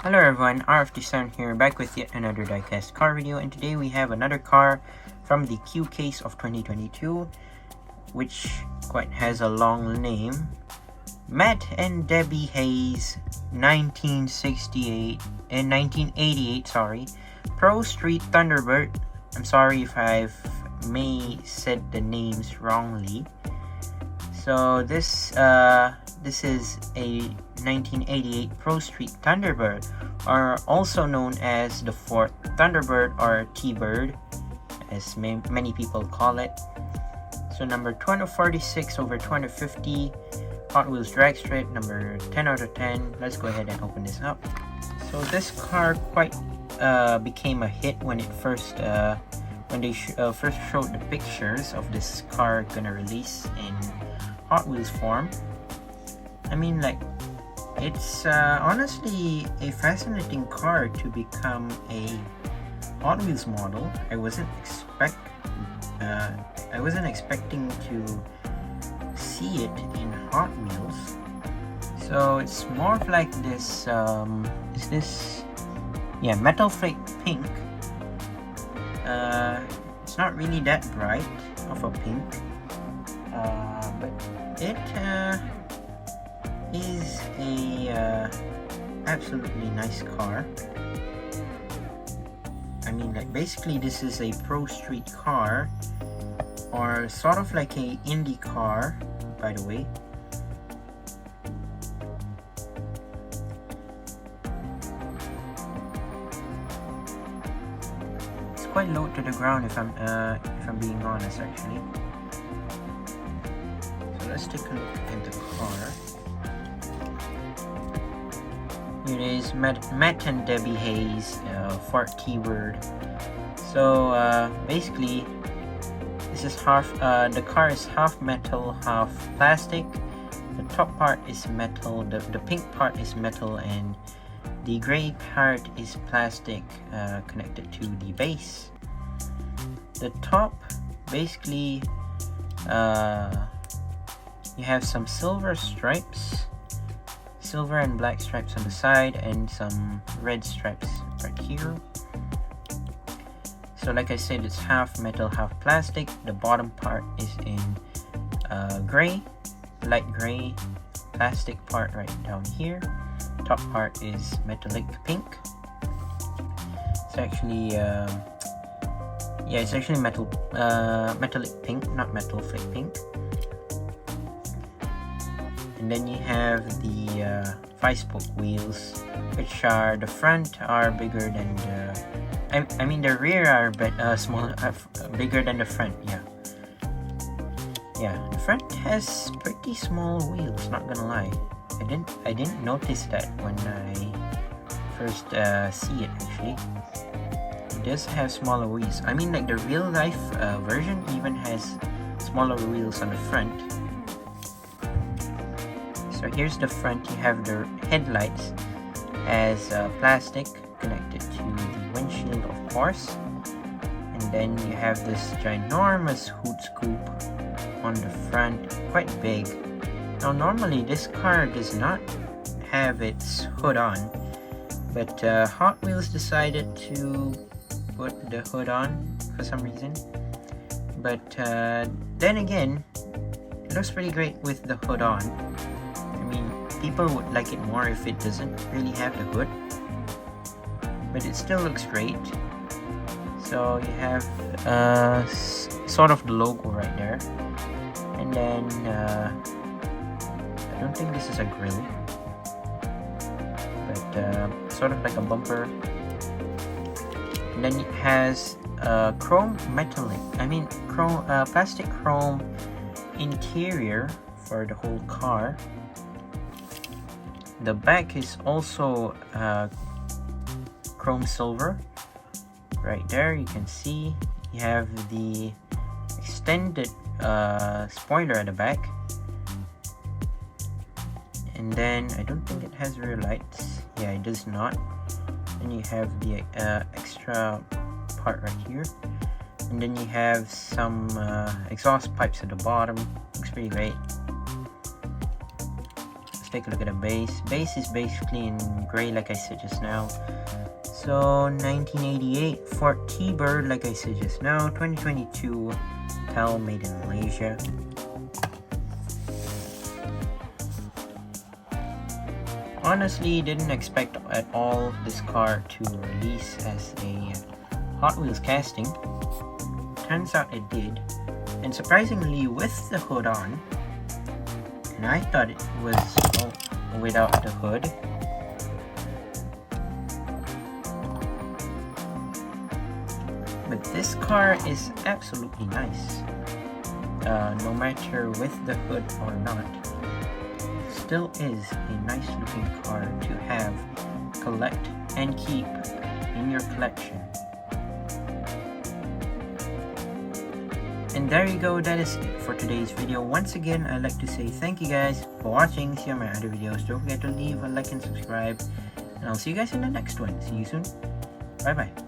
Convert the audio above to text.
Hello everyone, RF here, back with yet another diecast car video, and today we have another car from the Q case of 2022, which quite has a long name. Matt and Debbie Hayes 1988 Pro Street Thunderbird. I'm sorry if I've may said the names wrongly. So this is a 1988 Pro Street Thunderbird, or also known as the Ford Thunderbird or T-Bird, as many people call it. So number 246/250, Hot Wheels drag strip, number 10 out of 10. Let's go ahead and open this up. So this car quite became a hit when it first when they first showed the pictures of this car gonna release in Hot Wheels form. I mean, like, it's honestly a fascinating car to become a Hot Wheels model. I wasn't expecting to see it in Hot Wheels. So it's more of like this. Is this? Yeah, metal flake pink. It's not really that bright of a pink, but it is a absolutely nice car. I mean, like, basically this is a Pro Street car, or sort of like a Indy car, by the way. It's quite low to the ground if I'm being honest, actually. So let's take a look at the car. It is Matt and Debbie Hayes, Ford T-Bird. So basically, this is half. The car is half metal, half plastic. The top part is metal. The pink part is metal, and the gray part is plastic, connected to the base. The top, basically, you have some silver stripes. Silver and black stripes on the side, and some red stripes right here. So like I said, it's half metal, half plastic. The bottom part is in gray, light gray. Plastic part right down here. Top part is metallic pink. It's actually it's actually metallic pink, not metal flake pink. And then you have the 5-spoke wheels, which are, the front are bigger than the, I mean the rear are bigger than the front. Yeah, the front has pretty small wheels, not gonna lie. I didn't notice that when I first see it. Actually, it does have smaller wheels. I mean, like, the real life version even has smaller wheels on the front. So here's the front. You have the headlights as plastic connected to the windshield, of course. And then you have this ginormous hood scoop on the front, quite big. Now normally this car does not have its hood on, but Hot Wheels decided to put the hood on for some reason. But then again, it looks pretty great with the hood on. People would like it more if it doesn't really have the hood, but it still looks great. So you have sort of the logo right there, and then I don't think this is a grill, but sort of like a bumper. And then it has plastic chrome interior for the whole car. The back is also chrome silver. Right there, you can see you have the extended spoiler at the back. And then I don't think it has rear lights. Yeah, it does not. And you have the extra part right here. And then you have some exhaust pipes at the bottom. Looks pretty great. let's take a look at the base. Base is basically in gray like I said just now. So 1988 for T-Bird like I said just now. 2022 Mattel, made in Malaysia. Honestly, didn't expect at all this car to release as a Hot Wheels casting. Turns out it did, and surprisingly with the hood on. And I thought it was without the hood. But this car is absolutely nice. No matter with the hood or not, it still is a nice looking car to have, collect, and keep in your collection. And there you go, that is it for today's video. Once again, I'd like to say thank you guys for watching. See you on my other videos. Don't forget to leave a like and subscribe. And I'll see you guys in the next one. See you soon. Bye bye.